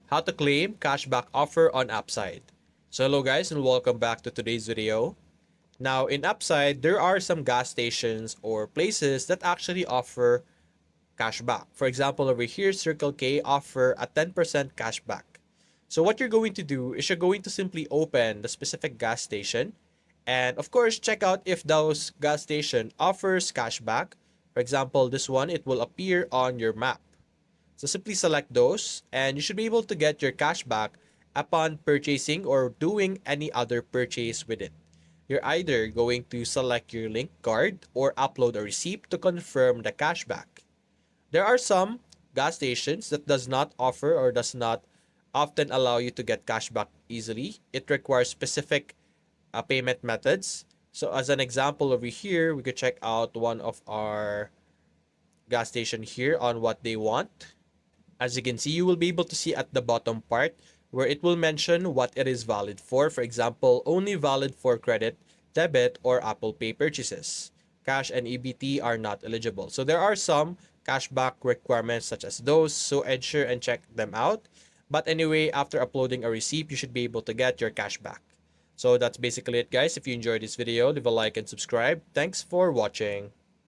how to claim cashback offer on Upside. So hello guys and welcome back to today's video. Now in Upside, there are some gas stations or places that actually offer cashback. For example, over here, Circle K offer a 10% cashback. So what you're going to do is you're going to simply open the specific gas station and of course check out if those gas station offers cashback. For example, this one, it will appear on your map. So simply select those and you should be able to get your cashback upon purchasing or doing any other purchase with it. You're either going to select your link card or upload a receipt to confirm the cashback. There are some gas stations that does not offer or does not often allow you to get cashback easily. It requires specific payment methods. So as an example over here, we could check out one of our gas station here on what they want. As you can see, you will be able to see at the bottom part where it will mention what it is valid for. For example, only valid for credit, debit, or Apple Pay purchases. Cash and EBT are not eligible. So there are some cashback requirements such as those, so ensure and check them out. But anyway, after uploading a receipt, you should be able to get your cashback. So that's basically it guys. If you enjoyed this video, leave a like and subscribe. Thanks for watching.